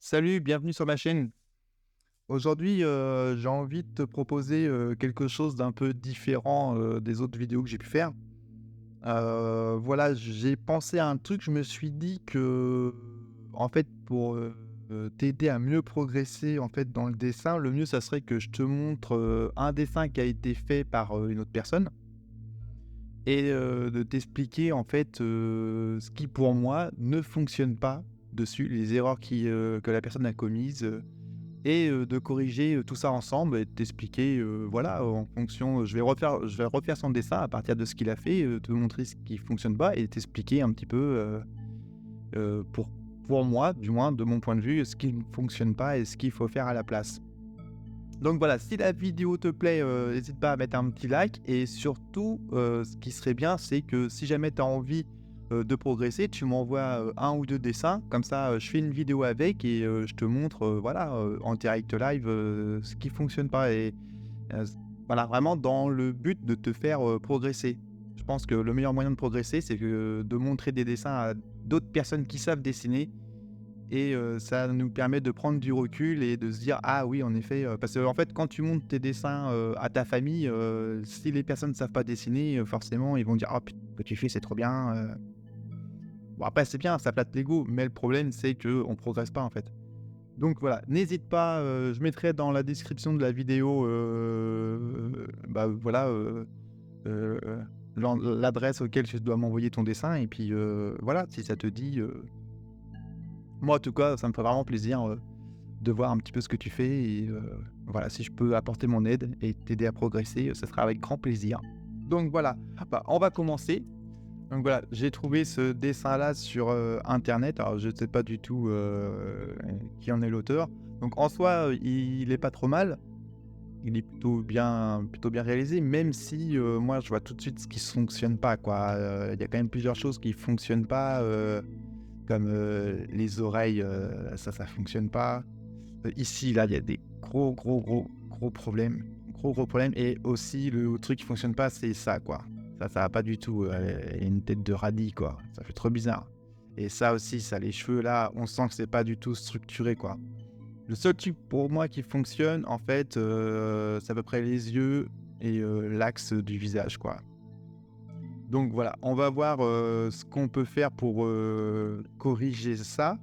Salut, bienvenue sur ma chaîne. Aujourd'hui, j'ai envie de te proposer, quelque chose d'un peu différent, des autres vidéos que j'ai pu faire. Voilà, j'ai pensé à un truc, je me suis dit que, en fait, pour, t'aider à mieux progresser, en fait, dans le dessin, le mieux, ça serait que je te montre, un dessin qui a été fait par, une autre personne et de t'expliquer, en fait, ce qui, pour moi, ne fonctionne pas dessus, les erreurs que la personne a commises, et de corriger, tout ça ensemble et de t'expliquer, voilà, en fonction, je vais refaire son dessin à partir de ce qu'il a fait, te montrer ce qui fonctionne pas et t'expliquer un petit peu, pour moi, du moins de mon point de vue, ce qui ne fonctionne pas et ce qu'il faut faire à la place. Donc voilà, si la vidéo te plaît, hésite pas à mettre un petit like et surtout, ce qui serait bien, c'est que si jamais tu as envie, de progresser, tu m'envoies, 1 ou 2 dessins, comme ça, je fais une vidéo avec et je te montre, voilà, en direct live, ce qui fonctionne pas et s voilà, vraiment dans le but de te faire, progresser. Je pense que le meilleur moyen de progresser, c'est que de montrer des dessins à d'autres personnes qui savent dessiner et ça nous permet de prendre du recul et de se dire: «Ah oui, en effet», parce qu'en fait, quand tu montres tes dessins, à ta famille, si les personnes ne savent pas dessiner, forcément, ils vont dire: «Oh ce que tu fais, c'est trop bien», Bon après, c'est bien, ça flatte l'ego, mais le problème, c'est qu'on progresse pas, en fait. Donc voilà, n'hésite pas, je mettrai dans la description de la vidéo, bah, voilà, l'adresse auquel tu dois m'envoyer ton dessin et puis, voilà, si ça te dit, moi, en tout cas, ça me ferait vraiment plaisir, de voir un petit peu ce que tu fais et voilà, si je peux apporter mon aide et t'aider à progresser, ça sera avec grand plaisir. Donc voilà, bah, on va commencer. Donc voilà, j'ai trouvé ce dessin-là sur, internet. Alors je ne sais pas du tout, qui en est l'auteur. Donc en soi, il est pas trop mal. Il est plutôt bien réalisé, même si, moi je vois tout de suite ce qui fonctionne pas quoi. Il y a quand même plusieurs choses qui fonctionnent pas, comme, les oreilles, ça fonctionne pas. Ici, là, il y a des gros problèmes, gros problèmes et aussi le truc qui fonctionne pas, c'est ça, quoi. Ça va pas du tout, elle a une tête de radis, quoi. Ça fait trop bizarre et ça aussi, ça, les cheveux là, on sent que c'est pas du tout structuré, quoi. Le seul truc pour moi qui fonctionne, en fait, c'est à peu près les yeux et l'axe du visage, quoi. Donc voilà, on va voir, ce qu'on peut faire pour, corriger ça.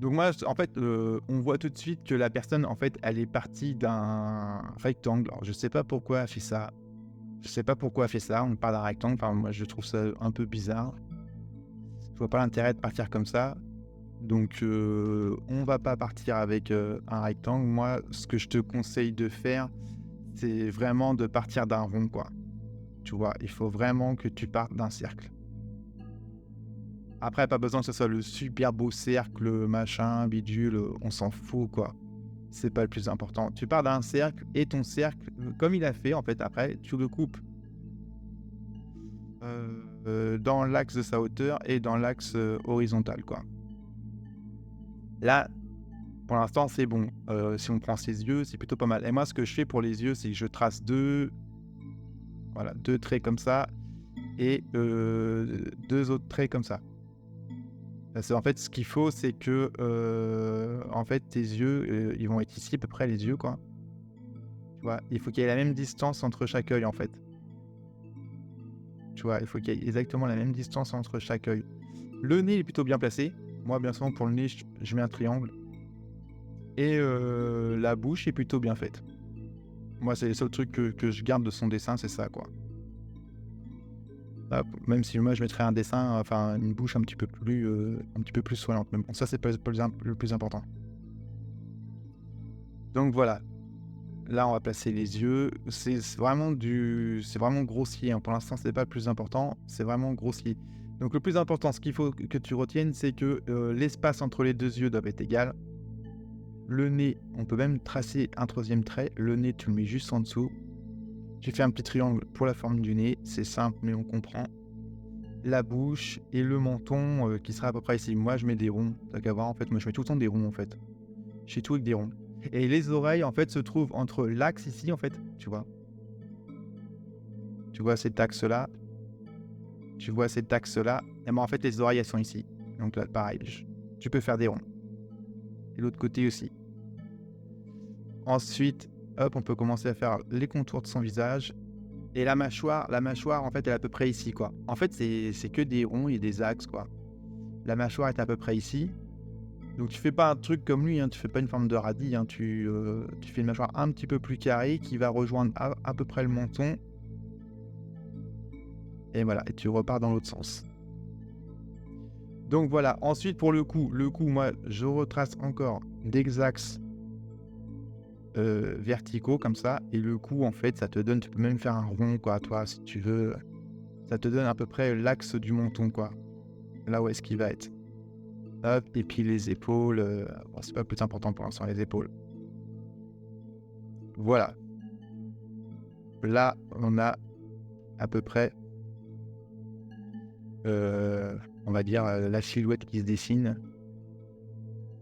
Donc moi, en fait, on voit tout de suite que la personne, en fait, elle est partie d'un rectangle. Alors je sais pas pourquoi elle fait ça. Je sais pas pourquoi elle fait ça. On part d'un rectangle. Enfin, moi, je trouve ça un peu bizarre. Je vois pas l'intérêt de partir comme ça. Donc, on va pas partir avec, un rectangle. Moi, ce que je te conseille de faire, c'est vraiment de partir d'un rond, quoi. Tu vois? Il faut vraiment que tu partes d'un cercle. Après, pas besoin que ce soit le super beau cercle, machin, bidule, on s'en fout, quoi. C'est pas le plus important. Tu pars d'un cercle et ton cercle, comme il a fait en fait après, tu le coupes, dans l'axe de sa hauteur et dans l'axe, horizontal quoi. Là, pour l'instant, c'est bon. Si on prend ses yeux, c'est plutôt pas mal et moi ce que je fais pour les yeux, c'est que je trace 2, voilà, 2 traits comme ça et 2 autres traits comme ça. Parce qu'en fait, ce qu'il faut, c'est que, en fait, tes yeux, ils vont être ici à peu près les yeux quoi, tu vois? Il faut qu'il y ait la même distance entre chaque œil en fait. Tu vois? Il faut qu'il y ait exactement la même distance entre chaque œil. Le nez est plutôt bien placé. Moi, bien souvent, pour le nez, je mets un triangle et la bouche est plutôt bien faite. Moi, c'est le seul truc que je garde de son dessin, c'est ça, quoi. Hop, même si moi, je mettrais un dessin, enfin, une bouche un petit peu plus soignante. Mais bon, ça, c'est pas le plus important. Donc voilà, là, on va placer les yeux. C'est vraiment grossier, hein. Pour l'instant, c'est pas le plus important, c'est vraiment grossier. Donc le plus important, ce qu'il faut que tu retiennes, c'est que, l'espace entre les 2 yeux doit être égal. Le nez, on peut même tracer un troisième trait. Le nez, tu le mets juste en dessous. J'ai fait un petit triangle pour la forme du nez, c'est simple, mais on comprend. La bouche et le menton, qui sera à peu près ici. Moi, je mets des ronds, tu qu'à voir, en fait. Moi, je mets tout le temps des ronds, en fait. Je fais tout avec des ronds et les oreilles, en fait, se trouvent entre l'axe ici, en fait, tu vois? Tu vois cet axe-là? Tu vois cet axe-là? Et ben, en fait, les oreilles, elles sont ici. Donc là, pareil. tu peux faire des ronds. Et l'autre côté aussi. Ensuite, hop, on peut commencer à faire les contours de son visage. Et la mâchoire, en fait, elle est à peu près ici, quoi. En fait, c'est que des ronds et des axes, quoi. La mâchoire est à peu près ici. Donc tu fais pas un truc comme lui, hein, tu fais pas une forme de radis, hein, tu fais une mâchoire un petit peu plus carrée qui va rejoindre à peu près le menton. Et voilà, et tu repars dans l'autre sens. Donc voilà, ensuite pour le cou, moi je retrace encore des axes verticaux comme ça. Et le cou, en fait, ça te donne, tu peux même faire un rond, quoi, toi, si tu veux. Ça te donne à peu près l'axe du menton, quoi. Là où est-ce qu'il va être. Hop, et puis les épaules, bon, c'est pas le plus important pour l'instant, les épaules. Voilà. Là, on a à peu près, on va dire, la silhouette qui se dessine.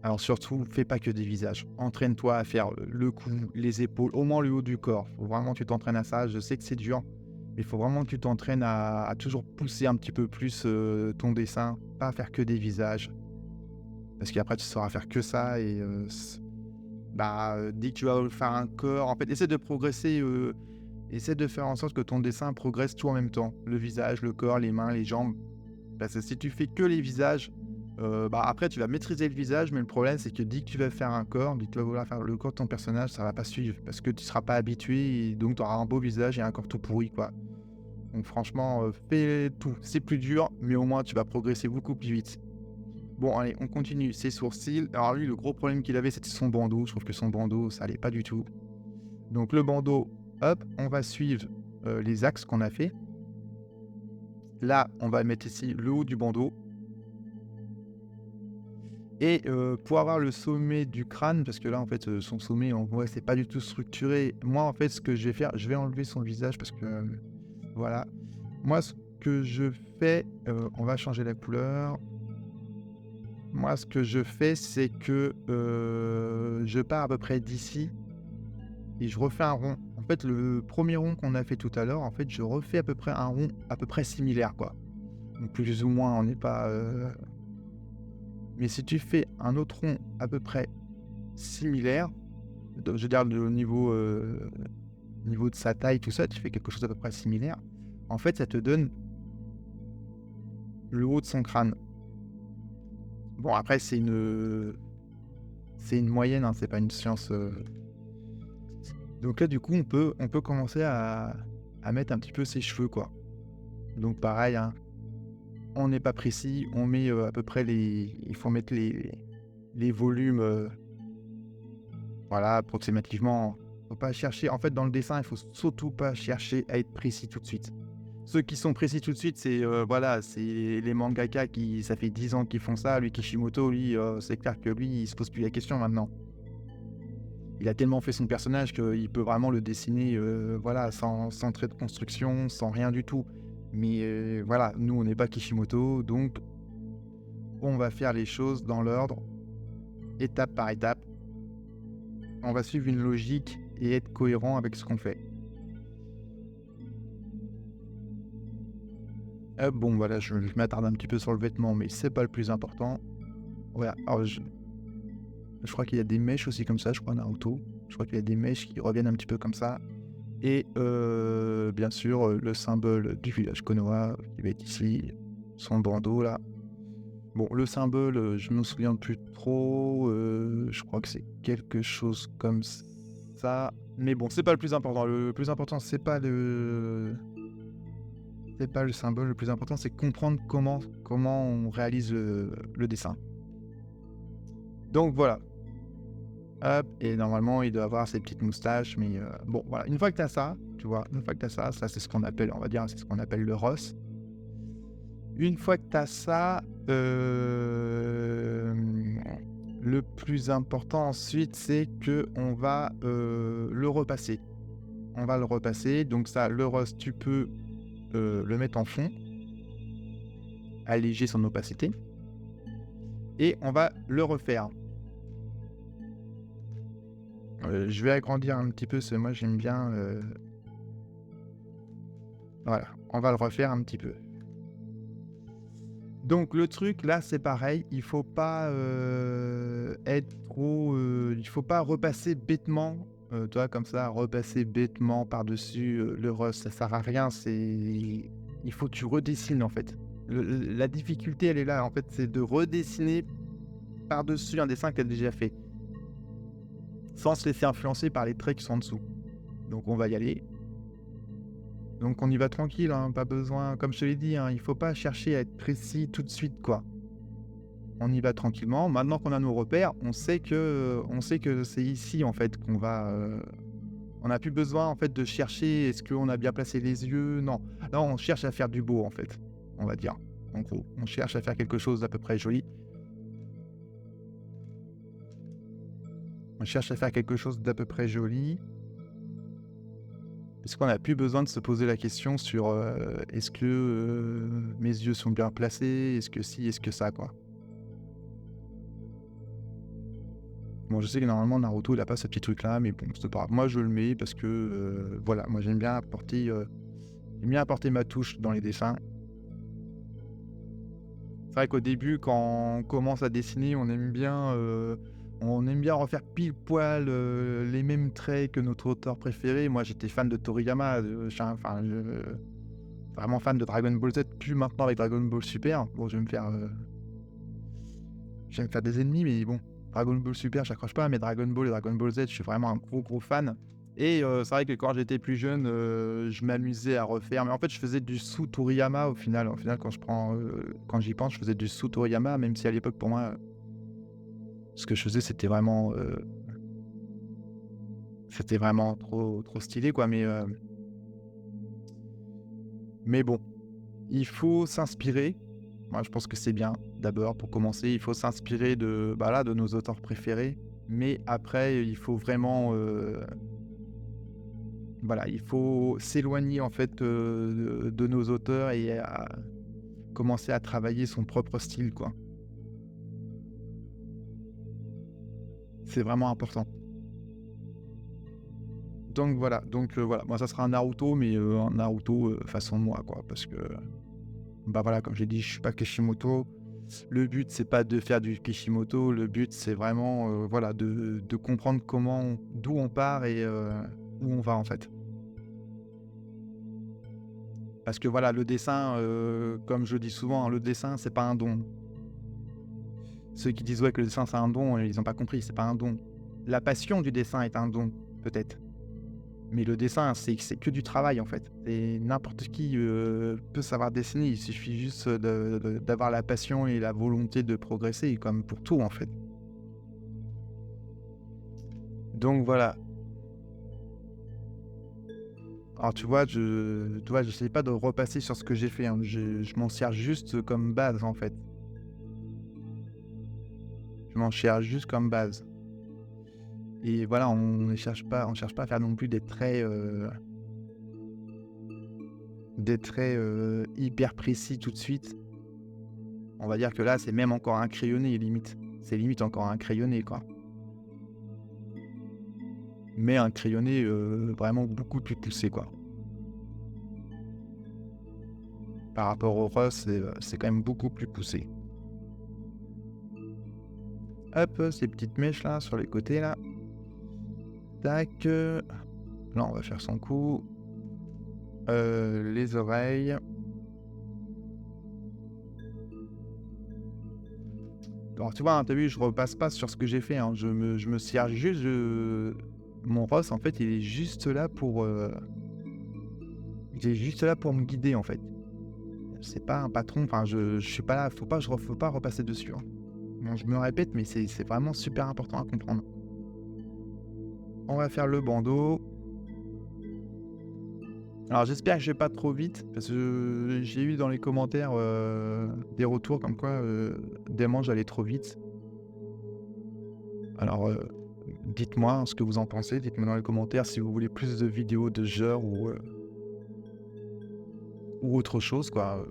Alors surtout, fais pas que des visages. Entraîne-toi à faire le cou, les épaules, au moins le haut du corps. Faut vraiment que tu t'entraînes à ça. Je sais que c'est dur, mais il faut vraiment que tu t'entraînes à toujours pousser un petit peu plus ton dessin, pas faire que des visages. Parce qu'après, tu sauras faire que ça et dès que tu vas faire un corps, en fait, essaie de progresser, essaie de faire en sorte que ton dessin progresse tout en même temps. Le visage, le corps, les mains, les jambes. Parce que si tu fais que les visages, après tu vas maîtriser le visage, mais le problème c'est que dès que tu vas faire un corps, dès que tu vas vouloir faire le corps de ton personnage, ça va pas suivre. Parce que tu seras pas habitué et donc tu auras un beau visage et un corps tout pourri, quoi. Donc franchement, fais tout. C'est plus dur, mais au moins tu vas progresser beaucoup plus vite. Bon allez, on continue. Ses sourcils. Alors lui, le gros problème qu'il avait, c'était son bandeau. Je trouve que son bandeau, ça allait pas du tout. Donc le bandeau, hop, on va suivre les axes qu'on a fait. Là, on va mettre ici le haut du bandeau. Et pour avoir le sommet du crâne, parce que là, en fait, son sommet, en vrai, c'est pas du tout structuré. Moi, en fait, ce que je vais faire, je vais enlever son visage parce que, voilà. Moi, ce que je fais, on va changer la couleur. Moi, ce que je fais, c'est que, je pars à peu près d'ici et je refais un rond. En fait, le premier rond qu'on a fait tout à l'heure, en fait, je refais à peu près un rond à peu près similaire, quoi. Donc plus ou moins, on n'est pas, mais si tu fais un autre rond à peu près similaire, je veux dire au niveau de sa taille, tout ça, tu fais quelque chose d'à peu près similaire. En fait, ça te donne le haut de son crâne. Bon, après, c'est une moyenne, hein, c'est pas une science. Donc là, du coup, on peut commencer à mettre un petit peu ses cheveux, quoi. Donc pareil, hein, on n'est pas précis, on met à peu près il faut mettre les volumes. Voilà, approximativement. Faut pas chercher. En fait, dans le dessin, il faut surtout pas chercher à être précis tout de suite. Ceux qui sont précis tout de suite, c'est voilà, c'est les mangaka qui, ça fait 10 ans qu'ils font ça. Lui, Kishimoto, lui, c'est clair que lui, il se pose plus la question maintenant. Il a tellement fait son personnage qu'il peut vraiment le dessiner, voilà, sans trait de construction, sans rien du tout. Mais voilà, nous, on n'est pas Kishimoto, donc on va faire les choses dans l'ordre, étape par étape. On va suivre une logique et être cohérent avec ce qu'on fait. Bon voilà, je m'attarde un petit peu sur le vêtement, mais c'est pas le plus important. Voilà, alors je crois qu'il y a des mèches aussi comme ça, je crois Naruto. Je crois qu'il y a des mèches qui reviennent un petit peu comme ça. Et bien sûr, le symbole du village Konoha qui va être ici, son bandeau là. Bon, le symbole, je me souviens plus trop, je crois que c'est quelque chose comme ça. Mais bon, c'est pas le plus important. Le plus important, c'est pas le symbole. Le plus important, c'est comprendre comment on réalise le dessin. Donc voilà. Hop, et normalement, il doit avoir ses petites moustaches, mais bon, voilà. Une fois que tu as ça, tu vois, une fois que tu as ça, c'est ce qu'on appelle, on va dire, c'est ce qu'on appelle le ROS. Une fois que tu as ça, le plus important ensuite, c'est que on va le repasser. On va le repasser. Donc ça, le ROS, tu peux le mettre en fond, alléger son opacité, et on va le refaire. Je vais agrandir un petit peu, parce que moi j'aime bien. Voilà, on va le refaire un petit peu. Donc le truc là, c'est pareil, il faut pas, être trop, il faut pas repasser bêtement, tu vois, comme ça, repasser bêtement par-dessus, le rust, ça sert à rien, il faut que tu redessines, en fait. La difficulté, elle est là, en fait, c'est de redessiner par-dessus un dessin que tu as déjà fait, sans se laisser influencer par les traits qui sont en dessous. Donc on va y aller. Donc on y va tranquille, hein, pas besoin comme je te l'ai dit, hein, il faut pas chercher à être précis tout de suite, quoi. On y va tranquillement. Maintenant qu'on a nos repères, on sait que c'est ici, en fait, qu'on va, on n'a plus besoin, en fait, de chercher est-ce qu'on a bien placé les yeux? Non. Là, on cherche à faire du beau, en fait, on va dire. En gros, on cherche à faire quelque chose d'à peu près joli. On cherche à faire quelque chose d'à peu près joli. Parce qu'on n'a plus besoin de se poser la question sur, est-ce que, mes yeux sont bien placés? Est-ce que ci? Est-ce que ça, quoi? Bon, je sais que normalement Naruto, il a pas ce petit truc-là, mais bon, c'est pas grave. Moi, je le mets parce que, voilà, moi j'aime bien apporter ma touche dans les dessins. C'est vrai qu'au début, quand on commence à dessiner, on aime bien refaire pile poil, les mêmes traits que notre auteur préféré. Moi, j'étais fan de Toriyama, vraiment fan de Dragon Ball Z, plus maintenant avec Dragon Ball Super. Bon, je vais me faire des ennemis, mais bon, Dragon Ball Super, j'accroche pas, mais Dragon Ball et Dragon Ball Z, je suis vraiment un gros, gros fan. Et c'est vrai que quand j'étais plus jeune, je m'amusais à refaire, mais en fait, je faisais du sous Toriyama au final. Au final, quand j'y pense, je faisais du sous Toriyama, même si à l'époque, pour moi, ce que je faisais, c'était vraiment trop, trop stylé, quoi. Mais bon, il faut s'inspirer. Moi, je pense que c'est bien. D'abord, pour commencer, il faut s'inspirer de nos auteurs préférés. Mais après, il faut vraiment, voilà, il faut s'éloigner en fait, de nos auteurs et à commencer à travailler son propre style, quoi. C'est vraiment important. Donc voilà, voilà, moi ça sera un Naruto, mais un Naruto, façon moi, quoi. Parce que, bah, voilà, comme j'ai dit, je suis pas Kishimoto. Le but, c'est pas de faire du Kishimoto, le but, c'est vraiment, voilà, de comprendre d'où on part et où on va, en fait. Parce que voilà, le dessin, comme je dis souvent, hein, le dessin, c'est pas un don. Ceux qui disent: «Ouais, que le dessin, c'est un don», ils ont pas compris, c'est pas un don. La passion du dessin est un don, peut-être, mais le dessin, c'est que du travail, en fait. Et n'importe qui, peut savoir dessiner, il suffit juste, d'avoir la passion et la volonté de progresser, comme pour tout, en fait. Donc voilà. Alors tu vois, j'essaie pas de repasser sur ce que j'ai fait, hein. Je m'en sers juste comme base, en fait. Je m'en sers juste comme base et voilà, on cherche pas à faire non plus des traits, hyper précis tout de suite. On va dire que là, c'est même encore un crayonné limite. C'est limite encore un crayonné, quoi. Mais un crayonné, vraiment beaucoup plus poussé, quoi. Par rapport au rose, c'est quand même beaucoup plus poussé. Hop, ces petites mèches là, sur les côtés là. Tac, là on va faire son cou. Les oreilles. Alors tu vois, hein, tu vu, je repasse pas sur ce que j'ai fait, hein. Je me sers juste de mon rose en fait, il est juste là pour me guider, en fait. C'est pas un patron, enfin je suis pas là, faut pas repasser dessus, hein. Bon, je me répète, mais c'est vraiment super important à comprendre. On va faire le bandeau. Alors j'espère que je vais pas trop vite, parce que j'ai eu dans les commentaires, des retours comme quoi, des fois j'allais trop vite. Alors, dites-moi, hein, ce que vous en pensez, dites-moi dans les commentaires si vous voulez plus de vidéos de ce genre ou autre chose, quoi.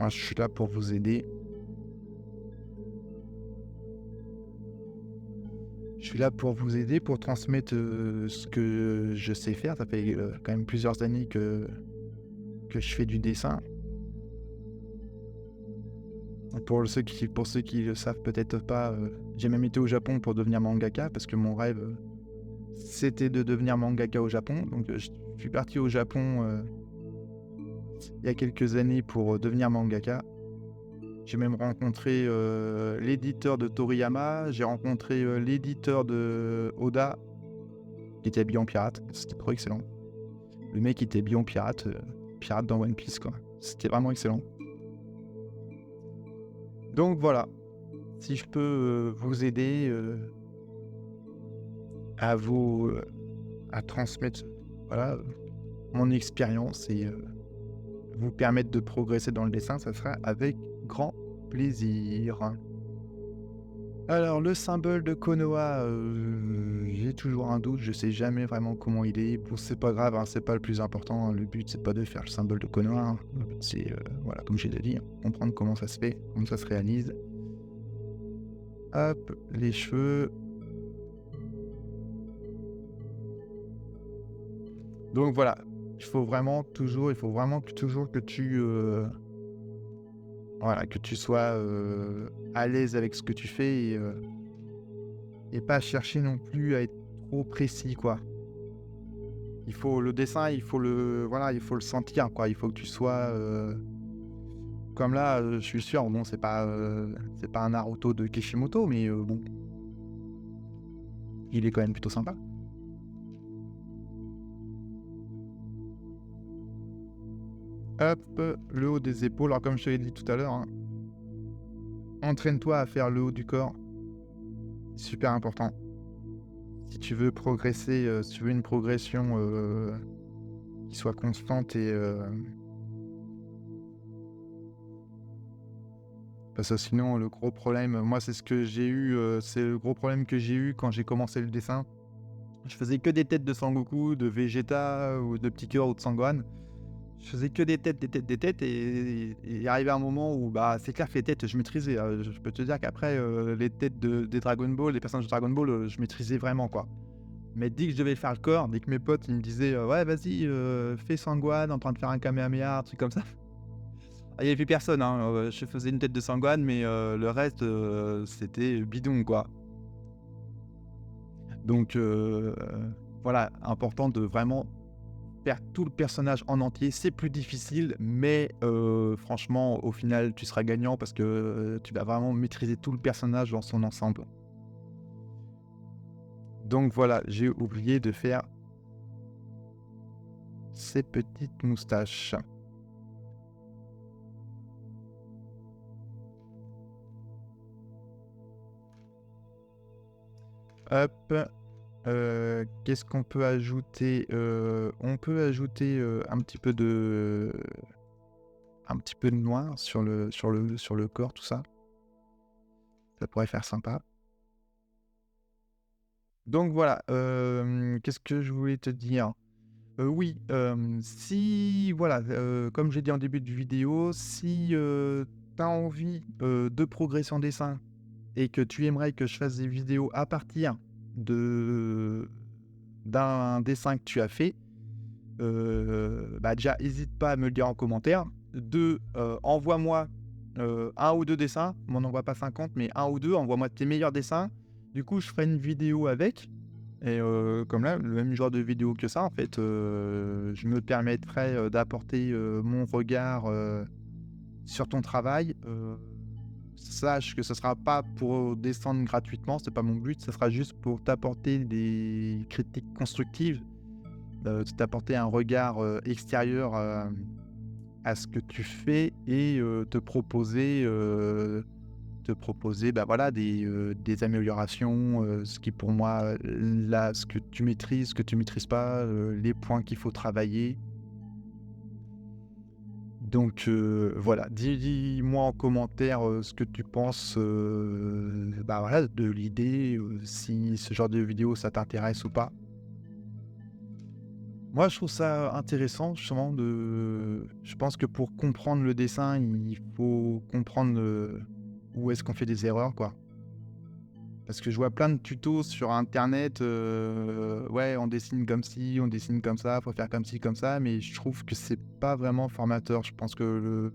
Moi je suis là pour vous aider. Je suis là pour vous aider, pour transmettre, ce que je sais faire. Ça fait, quand même plusieurs années que je fais du dessin. Pour ceux qui le savent peut-être pas, j'ai même été au Japon pour devenir mangaka parce que mon rêve, c'était de devenir mangaka au Japon. Donc, je suis parti au Japon, il y a quelques années pour, devenir mangaka. J'ai même rencontré, l'éditeur de Toriyama, j'ai rencontré, l'éditeur de Oda, qui était habillé en pirate, c'était trop excellent. Le mec était habillé en pirate, pirate dans One Piece quoi. C'était vraiment excellent. Donc voilà, si je peux, vous aider, à vous, à transmettre, voilà, mon expérience et vous permettre de progresser dans le dessin, ça sera avec grand plaisir. Alors le symbole de Konoha, j'ai toujours un doute, je sais jamais vraiment comment il est. Bon, c'est pas grave, hein, c'est pas le plus important, hein. Le but c'est pas de faire le symbole de Konoha, hein. Le but c'est, voilà, comme j'ai déjà dit, hein, comprendre comment ça se fait, comment ça se réalise. Hop, les cheveux. Donc voilà, il faut vraiment que toujours que tu, voilà, que tu sois, à l'aise avec ce que tu fais et pas chercher non plus à être trop précis, quoi. Il faut le dessin, il faut le voilà, il faut le sentir, quoi. Il faut que tu sois, comme là, je suis sûr, bon, c'est pas un Naruto de Kishimoto, mais bon, il est quand même plutôt sympa. Hop, le haut des épaules. Alors comme je te l'ai dit tout à l'heure, hein, entraîne-toi à faire le haut du corps, super important. Si tu veux progresser, si tu veux une progression, qui soit constante et parce que sinon le gros problème, moi c'est ce que j'ai eu, c'est le gros problème que j'ai eu quand j'ai commencé le dessin. Je faisais que des têtes de Sangoku, de Vegeta ou de Petit Cœur ou de Sangohan. Je faisais que des têtes, des têtes, des têtes et arrivé un moment où, bah, c'est clair que les têtes, je maîtrisais, je peux te dire qu'après, les têtes des Dragon Ball, les personnages de Dragon Ball, je maîtrisais vraiment, quoi. Mais dès que je devais faire le corps, dès que mes potes, ils me disaient: «Ouais, vas-y, fais Sangohan en train de faire un Kamehameha», un truc comme ça. Ah, il y avait plus personne, hein, je faisais une tête de Sangohan, mais le reste, c'était bidon, quoi. Donc voilà, important de vraiment faire tout le personnage en entier. C'est plus difficile, mais franchement, au final, tu seras gagnant parce que, tu vas vraiment maîtriser tout le personnage dans son ensemble. Donc voilà, j'ai oublié de faire ces petites moustaches. Hop, qu'est-ce qu'on peut ajouter? On peut ajouter, un petit peu de noir sur le corps, tout ça. Ça pourrait faire sympa. Donc voilà, qu'est-ce que je voulais te dire? Oui, si voilà, comme j'ai dit en début de vidéo, si, tu as envie, de progresser en dessin et que tu aimerais que je fasse des vidéos à partir de d'un dessin que tu as fait, bah, déjà hésite pas à me le dire en commentaire. 2, envoie-moi, 1 ou 2 dessins, m'en envoie pas 50 mais 1 ou 2, envoie-moi tes meilleurs dessins. Du coup, je ferai une vidéo avec et comme là, le même genre de vidéo que ça en fait, je me permettrai, d'apporter, mon regard, sur ton travail. Sache que ce sera pas pour descendre gratuitement, c'est pas mon but, ce sera juste pour t'apporter des critiques constructives, t'apporter un regard, extérieur, à ce que tu fais et te proposer, bah, voilà des améliorations, ce qui pour moi, là, ce que tu maîtrises pas, les points qu'il faut travailler. Donc voilà, dis-moi en commentaire, ce que tu penses, bah, voilà, de l'idée, si ce genre de vidéo ça t'intéresse ou pas. Moi, je trouve ça intéressant justement je pense que pour comprendre le dessin, il faut comprendre, où est-ce qu'on fait des erreurs, quoi. Parce que je vois plein de tutos sur internet, ouais, on dessine comme ci, on dessine comme ça, faut faire comme ci, comme ça, mais je trouve que c'est pas vraiment formateur. Je pense que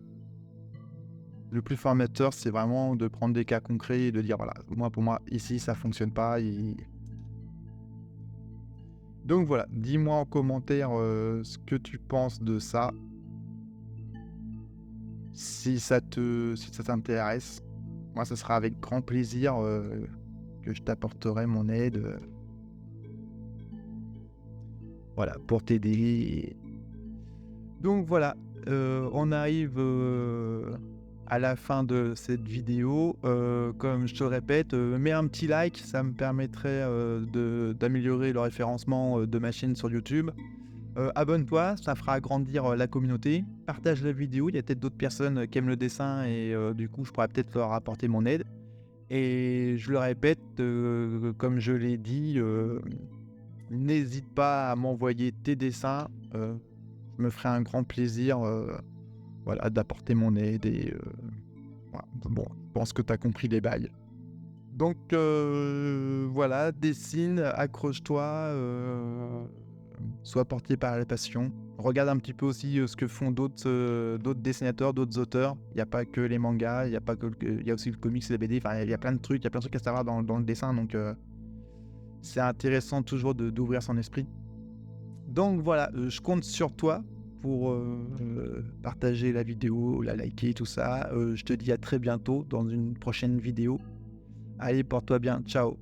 le plus formateur, c'est vraiment de prendre des cas concrets et de dire: «Voilà, moi, pour moi, ici, ça fonctionne pas» et donc voilà, dis-moi en commentaire, ce que tu penses de ça. Si ça t'intéresse, moi, ce sera avec grand plaisir, que je t'apporterai mon aide, voilà, pour t'aider. Donc voilà, on arrive, à la fin de cette vidéo. Comme je te répète, mets un petit like, ça me permettrait, d'améliorer le référencement, de ma chaîne sur YouTube. Abonne-toi, ça fera grandir, la communauté. Partage la vidéo, il y a peut-être d'autres personnes, qui aiment le dessin et du coup, je pourrais peut-être leur apporter mon aide et je le répète, comme je l'ai dit, n'hésite pas à m'envoyer tes dessins, je me ferai un grand plaisir, voilà, d'apporter mon aide et voilà. Bon, je pense que tu as compris les bails. Donc voilà, dessine, accroche-toi, sois porté par la passion. Regarde un petit peu aussi, ce que font d'autres dessinateurs, d'autres auteurs. Il y a pas que les mangas, il y a pas que il y a aussi le comics et la BD, enfin, il y a plein de trucs, il y a plein de trucs à savoir dans le dessin, donc c'est intéressant toujours d'ouvrir son esprit. Donc voilà, je compte sur toi pour, partager la vidéo, la liker, tout ça. Je te dis à très bientôt dans une prochaine vidéo. Allez, porte-toi bien, ciao.